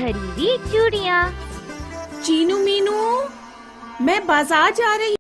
खरीदी चूड़ियाँ। चीनू मीनू, मैं बाजार जा रही।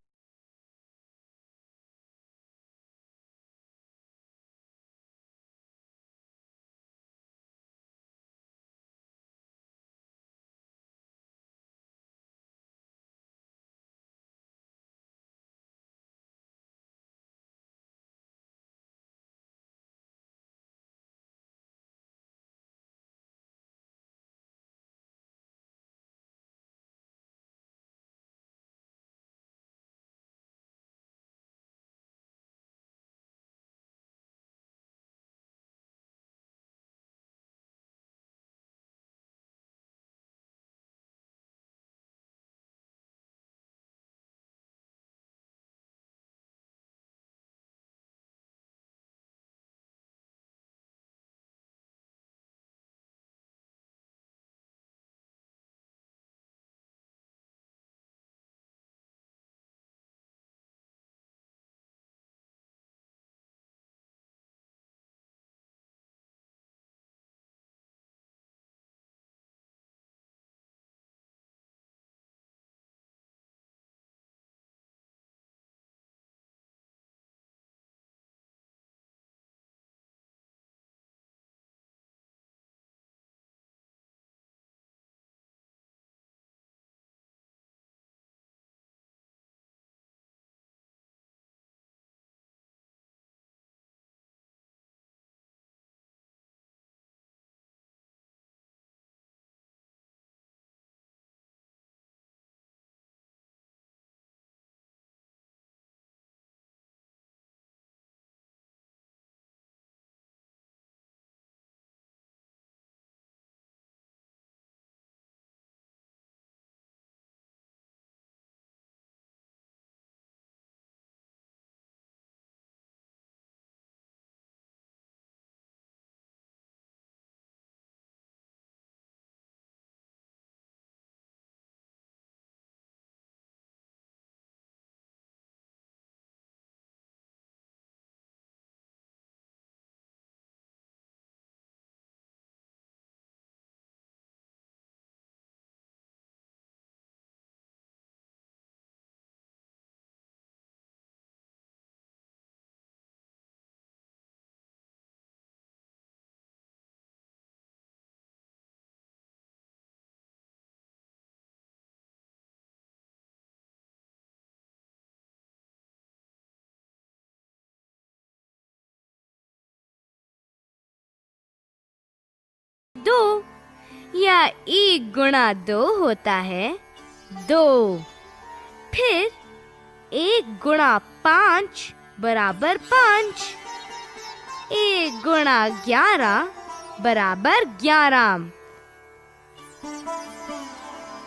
दो या 1 गुणा 2 होता है 2। फिर 1 गुणा 5 बराबर 5। 1 गुणा 11 बराबर 11।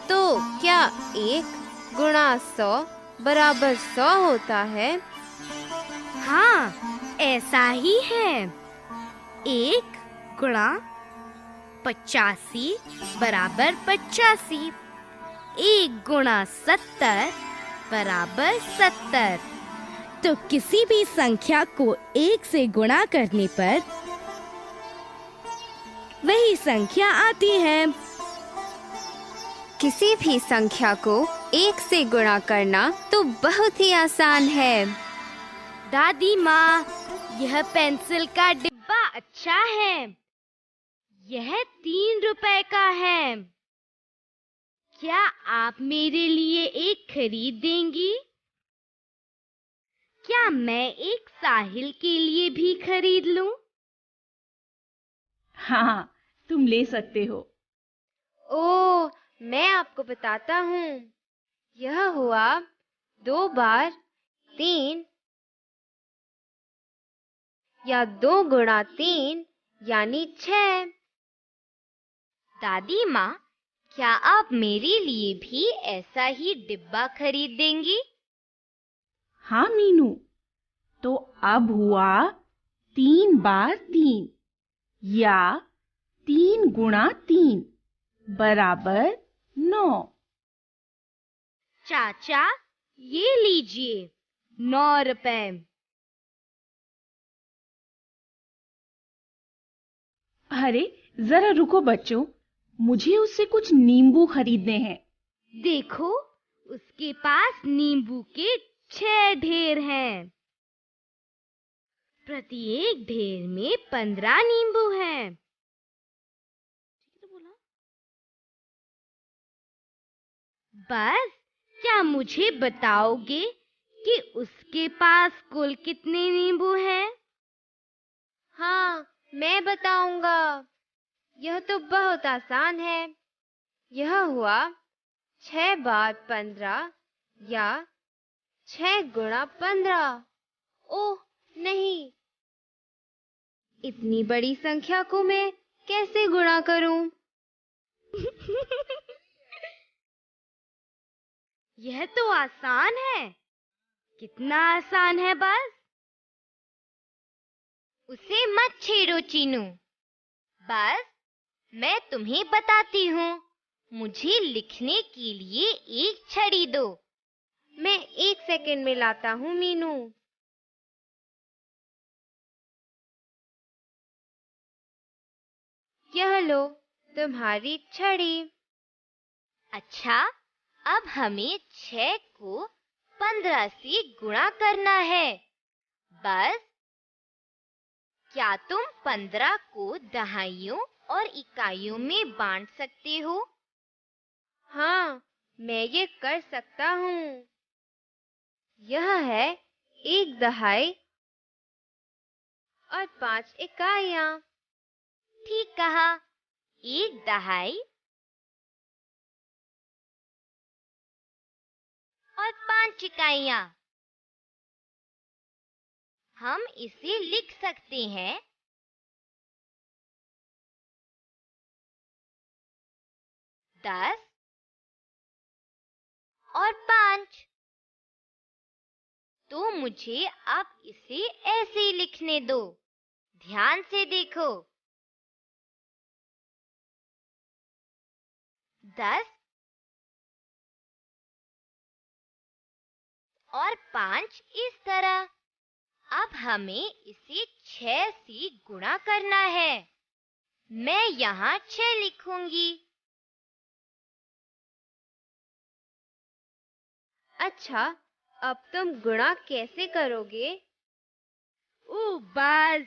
तो क्या 1 गुणा 100 बराबर 100 होता है? हाँ, ऐसा ही है। 1 गुणा 85 बराबर 85। 1 गुणा 70 बराबर 70। तो किसी भी संख्या को 1 से गुणा करने पर वही संख्या आती है। किसी भी संख्या को 1 से गुणा करना तो बहुत ही आसान है। दादी माँ, यह पेंसिल का डिब्बा अच्छा है। यह 3 रुपए का है। क्या आप मेरे लिए एक खरीद देंगी? क्या मैं एक साहिल के लिए भी खरीद लूं? हाँ, तुम ले सकते हो। ओह, मैं आपको बताता हूँ। यह हुआ 2 बार 3 या 2 गुणा 3 यानी 6। दादी माँ, क्या आप मेरे लिए भी ऐसा ही डिब्बा खरीद देंगी? हाँ मीनू, तो अब हुआ 3 बार 3 या 3 गुणा 3 बराबर 9। चाचा, ये लीजिए 9 रुपए। अरे जरा रुको बच्चों, मुझे उससे कुछ नींबू खरीदने हैं। देखो, उसके पास नींबू के 6 ढेर हैं। प्रत्येक ढेर में 15 नींबू हैं। बस, क्या मुझे बताओगे कि उसके पास कुल कितने नींबू हैं? हाँ, मैं बताऊंगा। यह तो बहुत आसान है। यह हुआ 6 बार 15 या 6 गुणा 15। ओह नहीं, इतनी बड़ी संख्या को मैं कैसे गुणा करूं? यह तो आसान है। कितना आसान है बस। उसे मत छेड़ो चीनू। बस मैं तुम्हें बताती हूँ। मुझे लिखने के लिए एक छड़ी दो। मैं 1 सेकंड में लाता हूँ मीनू। यह लो तुम्हारी छड़ी। अच्छा, अब हमें 6 को 15 से गुणा करना है। बस, क्या तुम 15 को दहाइयों और इकाइयों में बांट सकते हो? हाँ, मैं ये कर सकता हूँ। यह है 1 दहाई और 5 इकाइयाँ। ठीक कहा, 1 दहाई और 5 इकाइयाँ। हम इसे लिख सकते हैं 10 और 5। तो मुझे अब इसे ऐसे लिखने दो। ध्यान से देखो। 10 और 5 इस तरह। अब हमें इसे 6 से गुणा करना है। मैं यहाँ 6 लिखूंगी। अच्छा, अब तुम गुणा कैसे करोगे? ओ बस,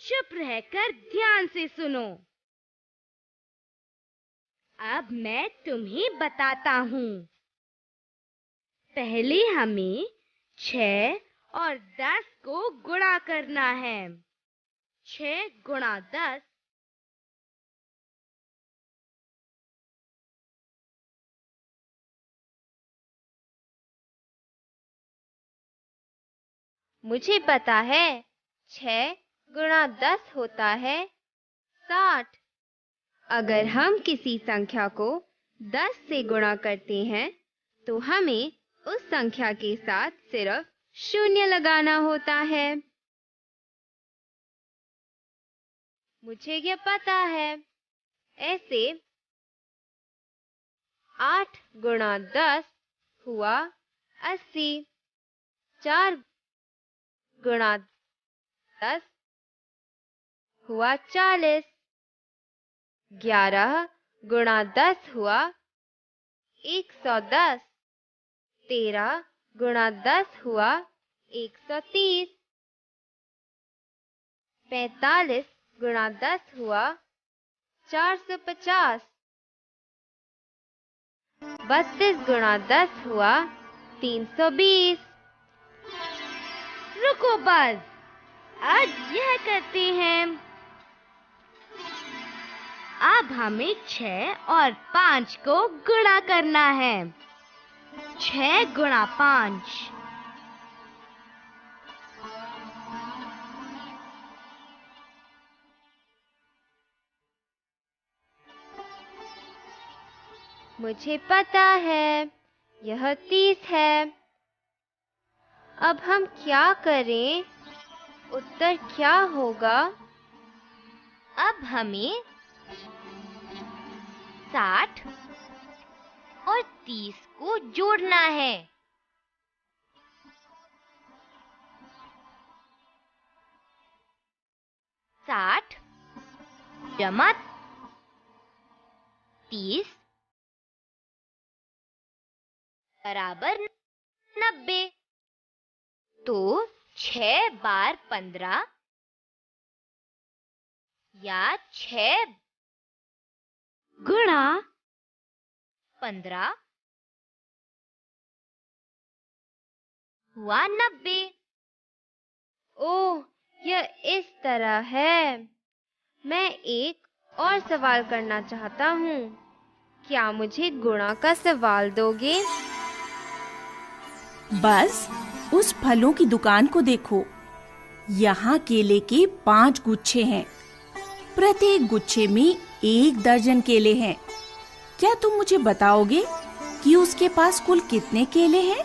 चुप रहकर ध्यान से सुनो। अब मैं तुम्हें बताता हूँ। पहले हमें 6 और 10 को गुणा करना है। 6 गुणा 10। मुझे पता है। 6 गुणा 10 होता है 60। अगर हम किसी संख्या को 10 से गुणा करते हैं तो हमें उस संख्या के साथ सिर्फ 0 लगाना होता है। मुझे यह पता है। ऐसे 8 गुणा 10 हुआ 80। 4 गुणा 10 हुआ 40। 11 गुणा 10 हुआ 110। 13 गुणा 10 हुआ 130। 45 गुणा 10 हुआ 450। 32 गुणा 10 हुआ 320। रुको बस, आज यह करते हैं। अब हमें 6 और 5 को गुणा करना है। 6 गुणा 5। मुझे पता है, यह 30 है। अब हम क्या करें? उत्तर क्या होगा? अब हमें 60 और 30 को जोड़ना है। 60 जमा 30 बराबर 90। तो 6 बार 15 या 6 गुणा 15 हुआ 90। ओह, यह इस तरह है। मैं एक और सवाल करना चाहता हूँ। क्या मुझे गुणा का सवाल दोगे? बस उस फलों की दुकान को देखो। यहाँ केले के 5 गुच्छे हैं। प्रत्येक गुच्छे में 1 दर्जन केले हैं। क्या तुम मुझे बताओगे कि उसके पास कुल कितने केले हैं?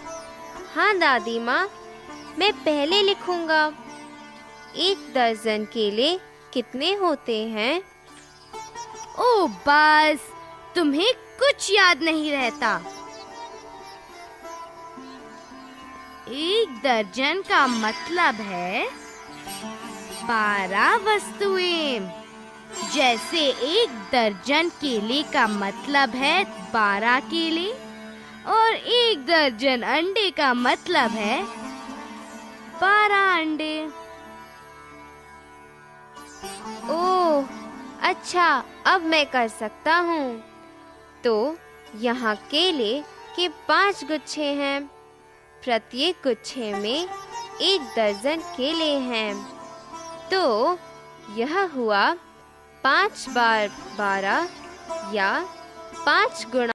हाँ दादी माँ, मैं पहले लिखूंगा। 1 दर्जन केले कितने होते हैं? ओ बस, तुम्हें कुछ याद नहीं रहता। 1 दर्जन का मतलब है 12 वस्तुएं। जैसे 1 दर्जन केले का मतलब है 12 केले, और 1 दर्जन अंडे का मतलब है 12 अंडे। ओह, अच्छा, अब मैं कर सकता हूँ। तो यहाँ केले के 5 गुच्छे हैं। प्रत्येक गुच्छे में 1 दर्जन केले हैं। तो यह हुआ 5 बार 12 या 5 गुणा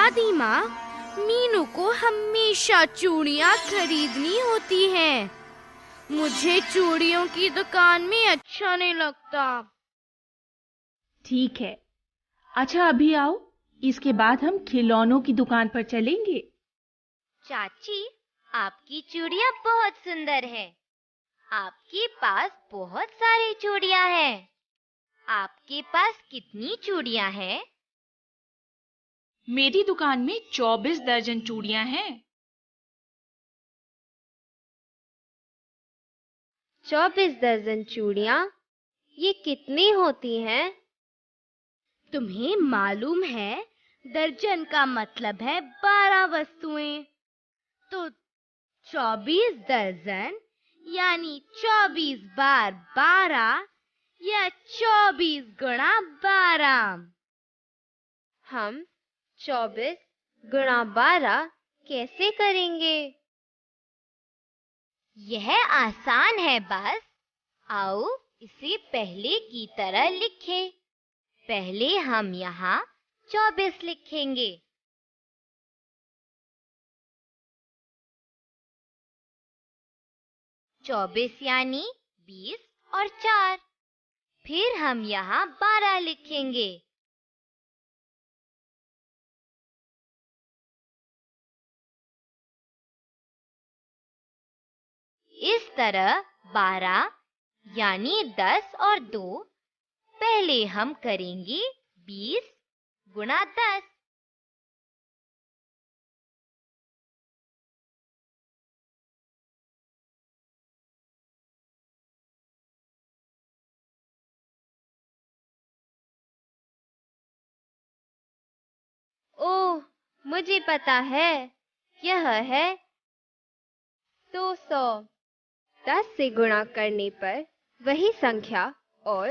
दादी माँ, मीनू को हमेशा चूड़ियाँ खरीदनी होती हैं। मुझे चूड़ियों की दुकान में अच्छा नहीं लगता। ठीक है, अच्छा अभी आओ, इसके बाद हम खिलौनों की दुकान पर चलेंगे। चाची, आपकी चूड़ियाँ बहुत सुंदर हैं। आपके पास बहुत सारी चूड़ियाँ हैं। आपके पास कितनी चूड़ियाँ हैं? मेरी दुकान में 24 दर्जन चूड़ियां हैं। 24 दर्जन चूड़ियाँ? ये कितनी होती हैं? तुम्हें मालूम है, दर्जन का मतलब है 12 वस्तुएं। तो 24 दर्जन यानी 24 बार 12 या 24 गुणा 12। हम 24 गुणा 12 कैसे करेंगे? यह आसान है बस। आओ इसे पहले की तरह लिखें। पहले हम यहाँ 24 लिखेंगे। 24 यानी 20 और 4। फिर हम यहाँ 12 लिखेंगे। इस तरह 12 यानी 10 और 2। पहले हम करेंगे 20 गुणा 10। ओह, मुझे पता है, यह है 200। 10 से गुणा करने पर वही संख्या और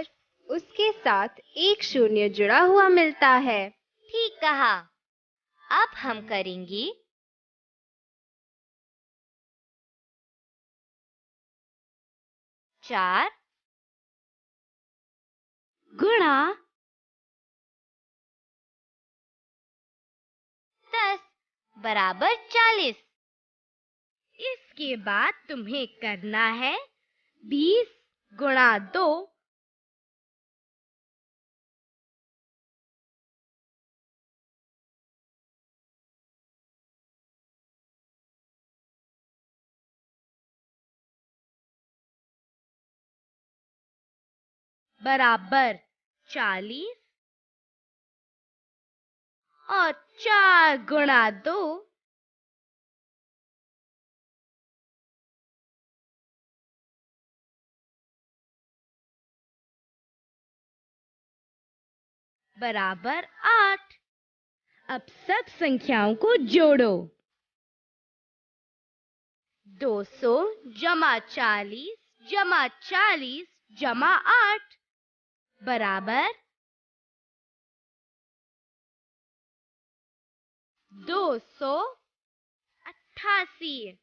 उसके साथ एक शून्य जुड़ा हुआ मिलता है। ठीक कहा। अब हम करेंगे 4 गुणा 10 बराबर 40। इसके बाद तुम्हें करना है 20 गुणा 2 बराबर 40 और 4 गुणा 2 बराबर 8। अब सब संख्याओं को जोड़ो। 200 जमा 40 जमा 40 जमा 8 बराबर 288।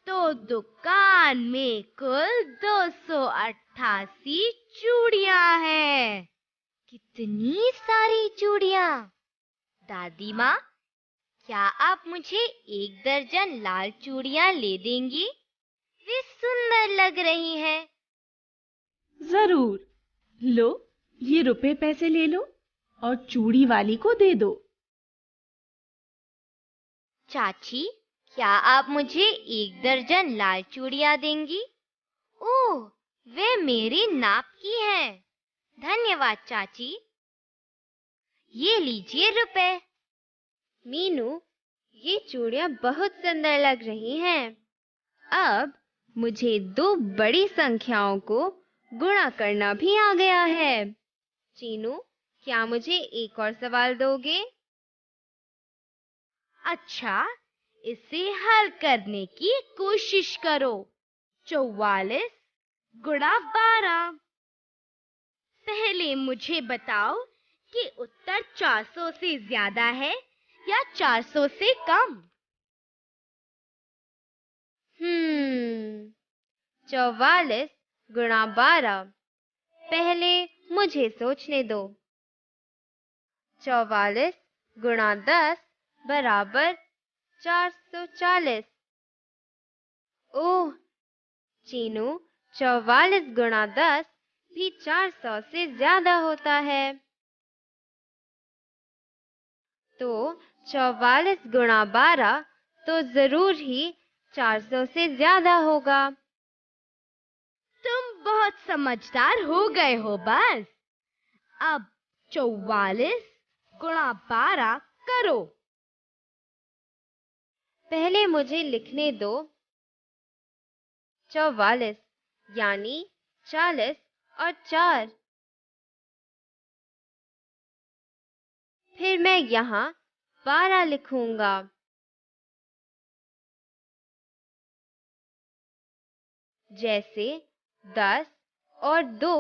तो दुकान में कुल 288 चूड़ियां हैं। कितनी सारी चूड़ियाँ! दादी माँ, क्या आप मुझे 1 दर्जन लाल चूड़ियाँ ले देंगी? वे सुंदर लग रही हैं। जरूर, लो, ये रुपए पैसे ले लो और चूड़ी वाली को दे दो। चाची, क्या आप मुझे 1 दर्जन लाल चूड़ियाँ देंगी? ओह, वे मेरी नाप की हैं। धन्यवाद चाची। ये लीजिए रुपए। मीनू, ये चूड़ियाँ बहुत सुंदर लग रही हैं। अब मुझे 2 बड़ी संख्याओं को गुणा करना भी आ गया है। चीनू, क्या मुझे एक और सवाल दोगे? अच्छा, इसे हल करने की कोशिश करो। 44 गुणा 12। पहले मुझे बताओ कि उत्तर 400 से ज्यादा है या 400 से कम। 44 गुणा 12। पहले मुझे सोचने दो। 44 गुणा 10 बराबर 440। ओह चीनू, 44 गुणा 10 भी 400 से ज्यादा होता है। तो 44 गुणा 12 तो जरूर ही 400 से ज्यादा होगा। तुम बहुत समझदार हो गए हो बस। अब 44 गुणा 12 करो। पहले मुझे लिखने दो। 44 यानी 40 और 4। फिर मैं यहाँ 12 लिखूंगा। जैसे 10 और 2।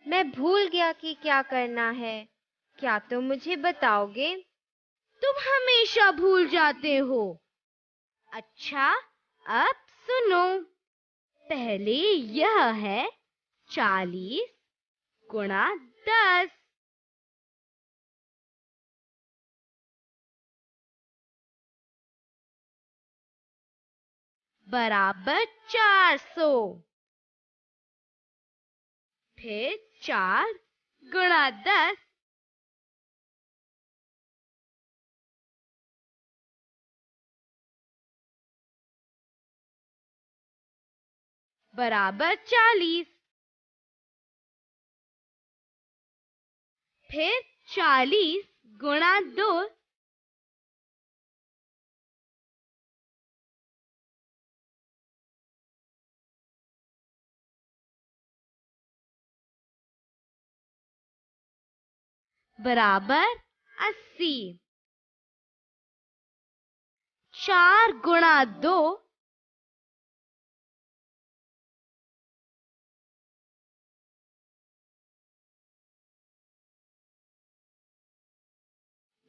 मैं भूल गया कि क्या करना है। क्या तुम मुझे बताओगे? तुम हमेशा भूल जाते हो। अच्छा, अब सुनो। पहले यह है 40 गुणा 10 बराबर 400। फिर 4 गुणा 10 बराबर 40। फिर 40 गुणा 2 बराबर 80। 4 गुणा 2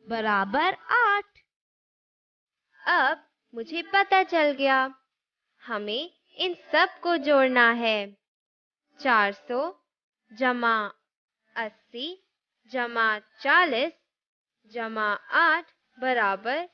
बराबर 8। अब मुझे पता चल गया। हमें इन सब को जोड़ना है। 400 जमा 80 जमा 40 जमा 8 बराबर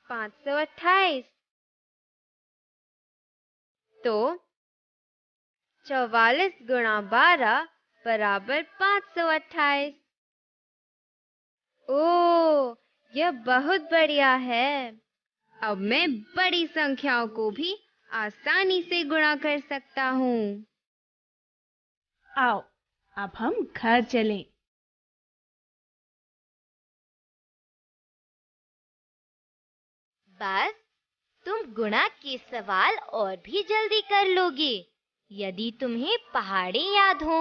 528। तो 44 गुणा 12 बराबर 528। ओह, यह बहुत बढ़िया है। अब मैं बड़ी संख्याओं को भी आसानी से गुणा कर सकता हूँ। आओ, अब हम घर चलें। बस तुम गुणा के सवाल और भी जल्दी कर लोगे यदि तुम्हें पहाड़े याद हो।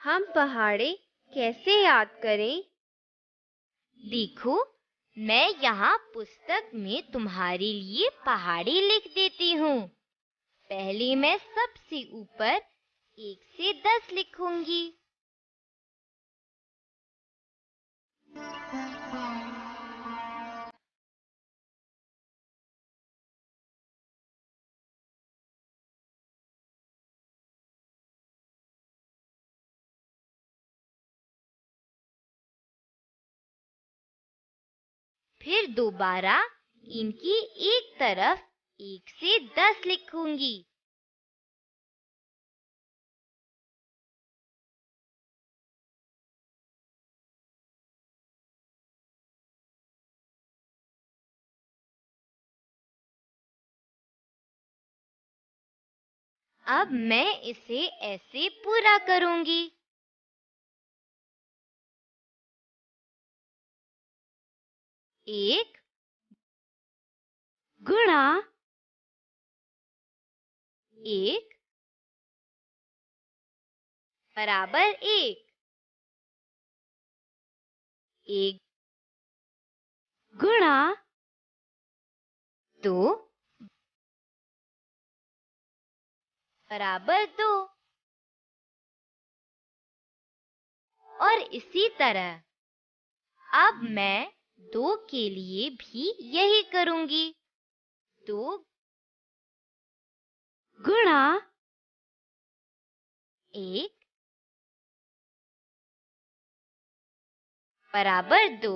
हम पहाड़े कैसे याद करें? देखो, मैं यहाँ पुस्तक में तुम्हारे लिए पहाड़ी लिख देती हूँ। पहले मैं सबसे ऊपर 1 से 10 लिखूंगी। फिर दोबारा इनकी एक तरफ 1 से 10 लिखूंगी। अब मैं इसे ऐसे पूरा करूंगी। 1 गुणा 1 बराबर 1। 1 गुणा 2 बराबर 2। और इसी तरह अब मैं 2 के लिए भी यही करूंगी। 2 गुणा 1 बराबर 2।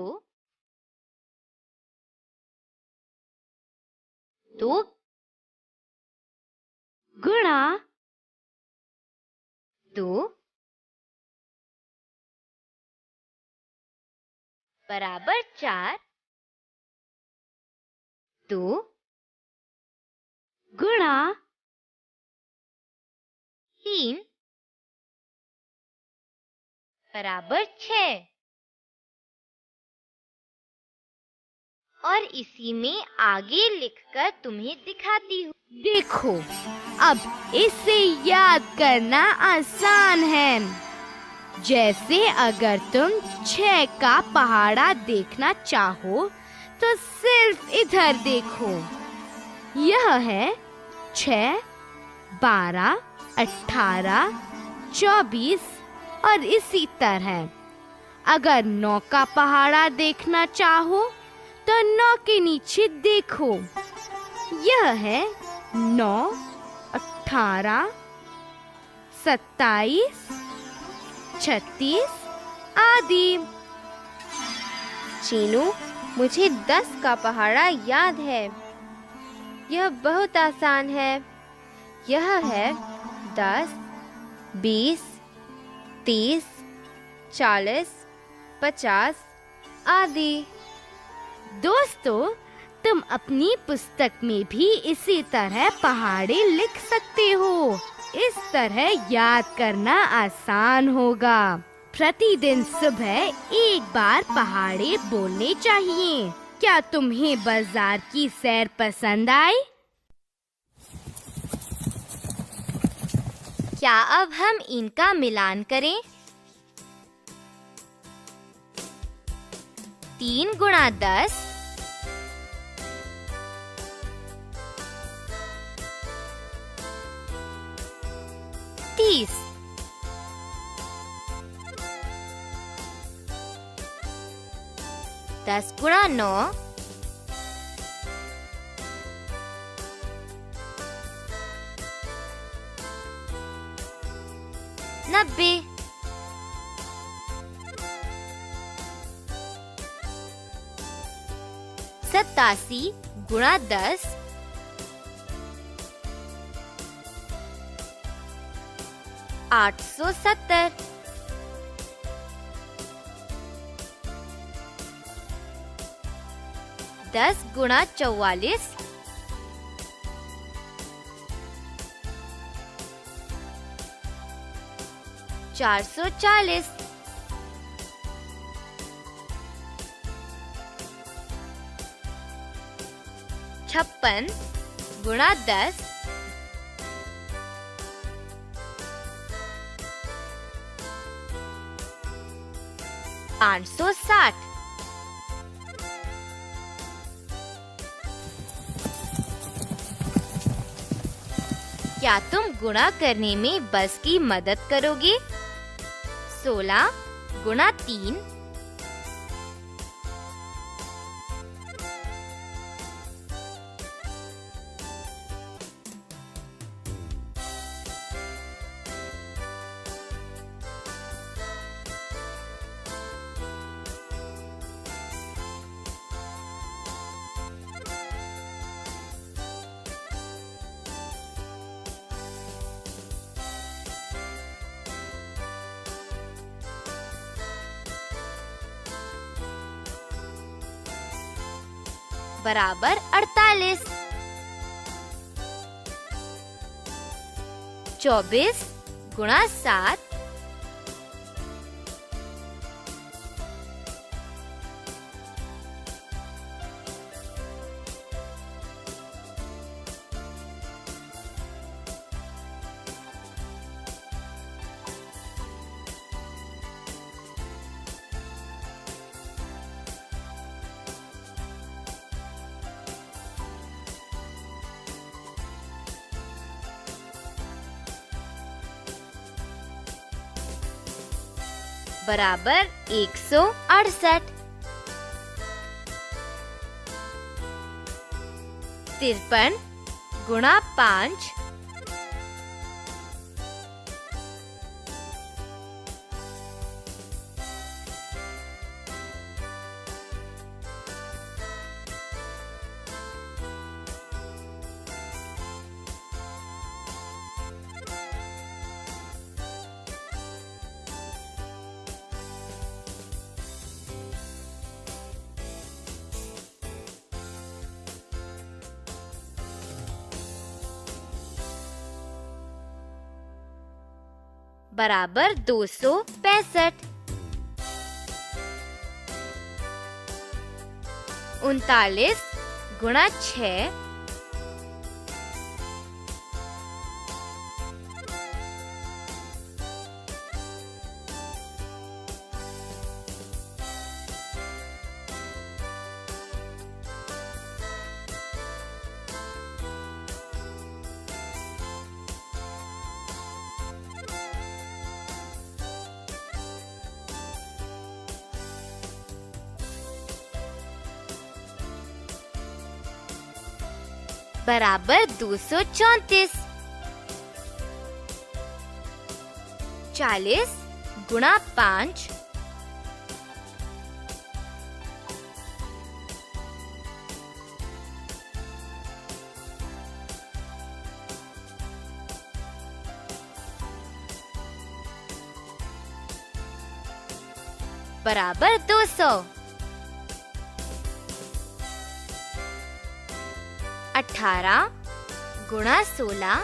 2 गुणा 2 बराबर 4। 2 गुणा 3 बराबर 6। और इसी में आगे लिखकर तुम्हें दिखाती हूँ। देखो, अब इसे याद करना आसान है। जैसे अगर तुम 6 का पहाड़ा देखना चाहो तो सिर्फ इधर देखो। यह है 6, 12, 18, 24 और इसी तरह। अगर 9 का पहाड़ा देखना चाहो तो 9 के नीचे देखो। यह है 9, 18, 27, 36 आदि। चीनू, मुझे 10 का पहाड़ा याद है। यह बहुत आसान है। यह है 10, 20, 30, 40, 50 आदि। दोस्तों, तुम अपनी पुस्तक में भी इसी तरह पहाड़े लिख सकते हो। इस तरह याद करना आसान होगा। प्रतिदिन सुबह एक बार पहाड़े बोलने चाहिए। क्या तुम्हें बाजार की सैर पसंद आई? क्या अब हम इनका मिलान करें? 3 गुणा 10 30। 10 गुणा 9 90। 87 गुणा 10 870। 10 गुणा 44 440। 56 गुणा 10 560। क्या तुम गुणा करने में बस की मदद करोगे? 16 गुणा 3 बराबर 48। 24 गुणा 7 5 बराबर 168। 53 गुणा 5 बराबर 265। 39 गुणा 6 बराबर 234। 40 गुणा 5 बराबर 200। 18 गुणा 16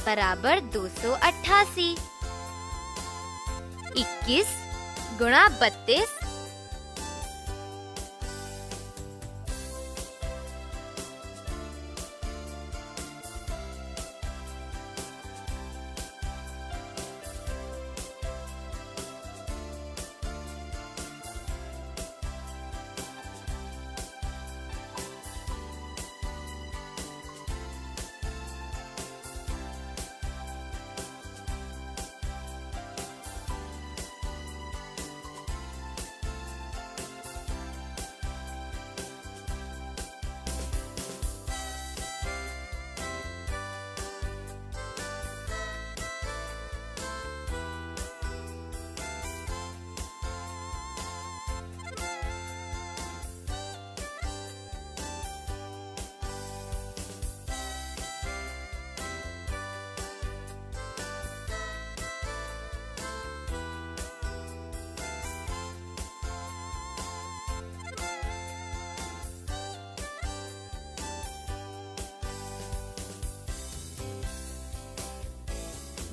बराबर 288। 21 गुणा 32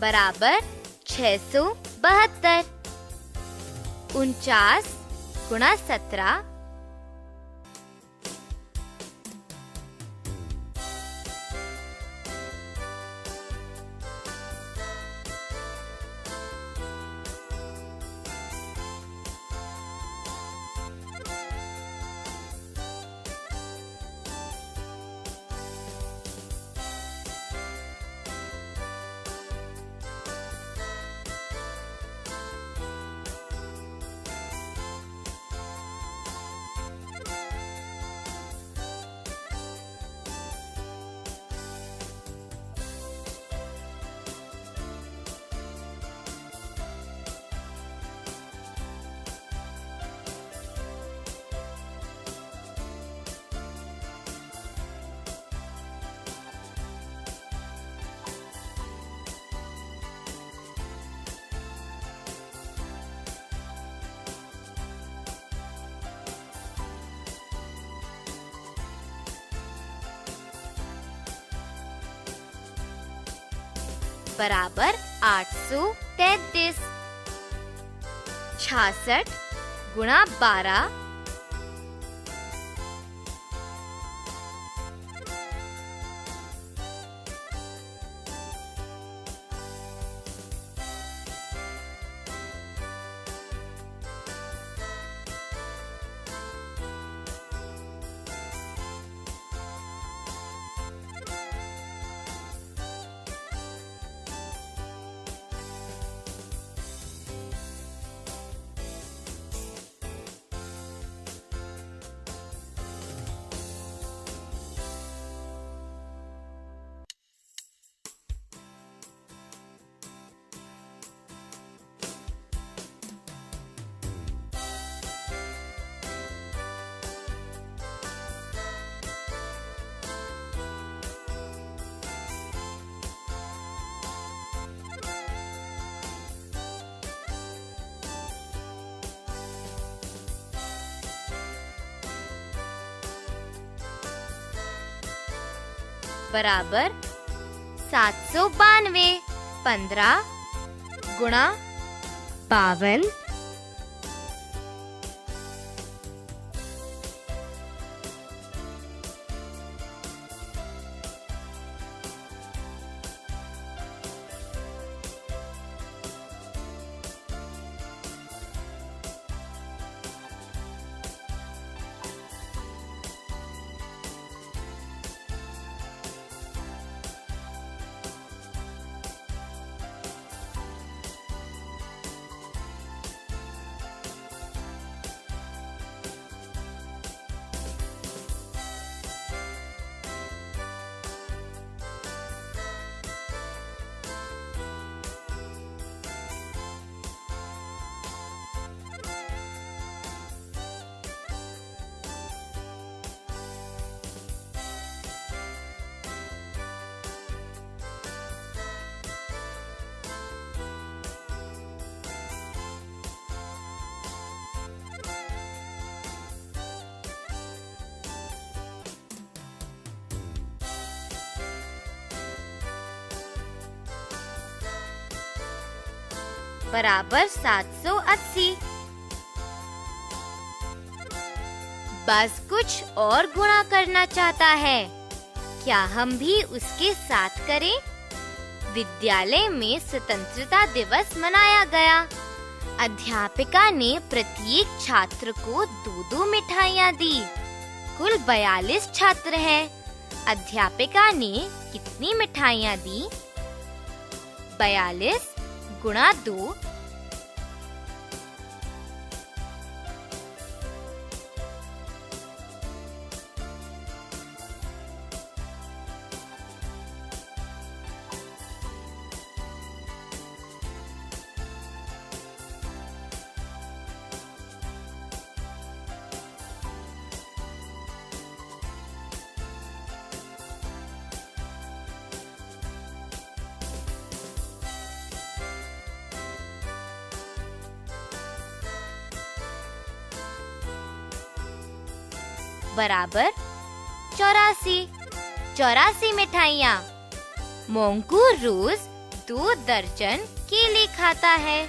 बराबर 672। 49 गुणा 17 बराबर 833। 66 गुणा 12 बराबर 792। 15 गुणा 52 बराबर 780। बस कुछ और गुणा करना चाहता है, क्या हम भी उसके साथ करें? विद्यालय में स्वतंत्रता दिवस मनाया गया। अध्यापिका ने प्रत्येक छात्र को 2-2 मिठाइयाँ दी। कुल 42 छात्र हैं। अध्यापिका ने कितनी मिठाइयाँ दी? 42 गुणा 2 बराबर 84 मिठाइयाँ। मोंकू रोज 2 दर्जन केले खाता है।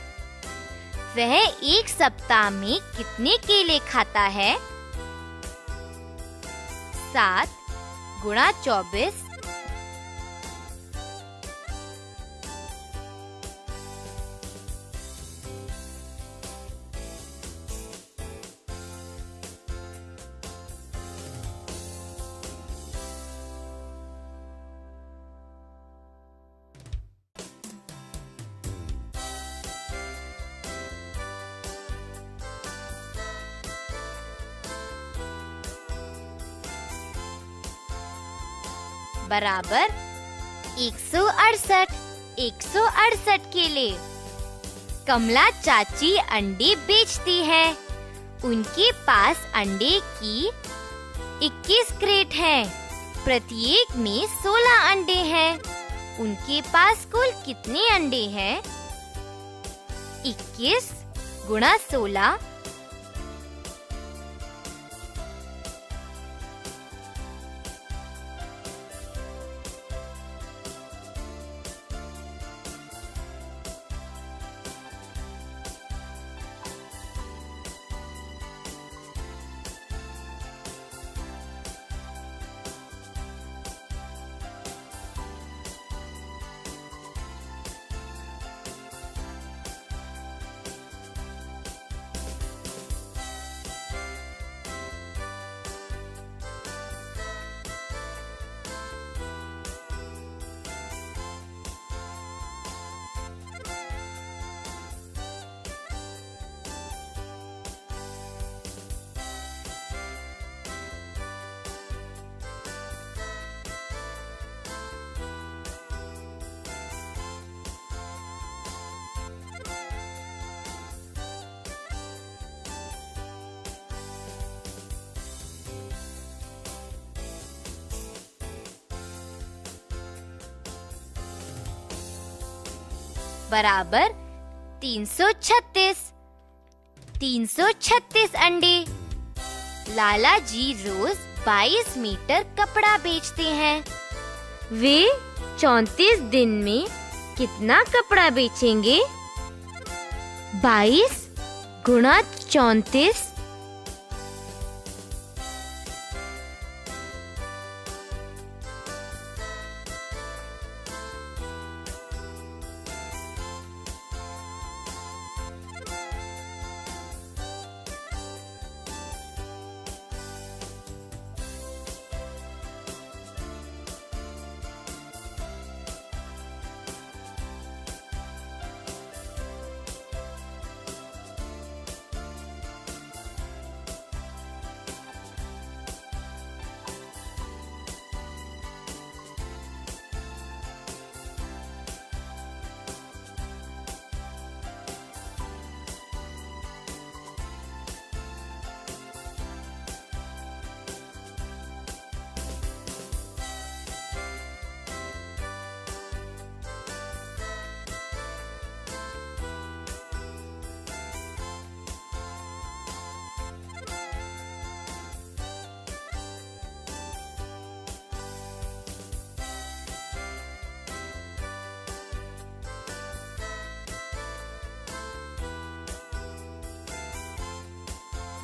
वह एक सप्ताह में कितने केले खाता है? 7 गुणा 24 बराबर 168। 168 केले। कमला चाची अंडे बेचती है। उनके पास अंडे की 21 क्रेट हैं। प्रत्येक में 16 अंडे हैं। उनके पास कुल कितने अंडे हैं? 21 गुणा 16 . बराबर 336। 336 अंडे। लाला जी रोज 22 मीटर कपड़ा बेचते हैं। वे 34 दिन में कितना कपड़ा बेचेंगे? 22 गुणा 34।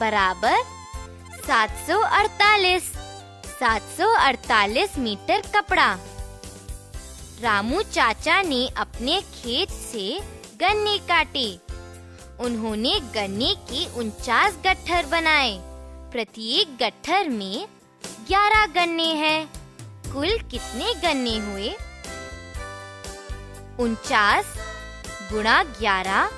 बराबर 748। 748 मीटर कपड़ा। रामू चाचा ने अपने खेत से गन्ने काटे। उन्होंने गन्ने के 49 गट्ठर बनाए। प्रत्येक गट्ठर में 11 गन्ने हैं। कुल कितने गन्ने हुए? 49 गुणा 11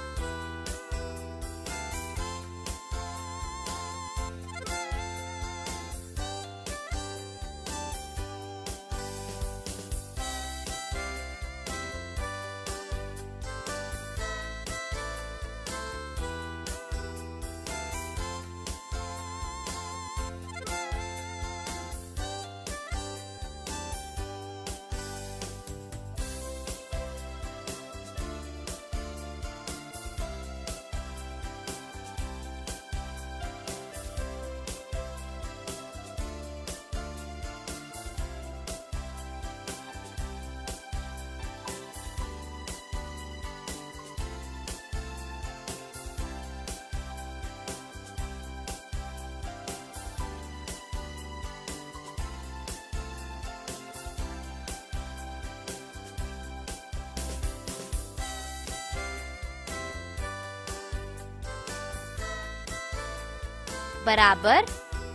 बराबर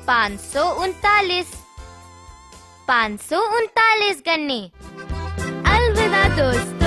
539। 539 गन्ने। अलविदा दोस्त।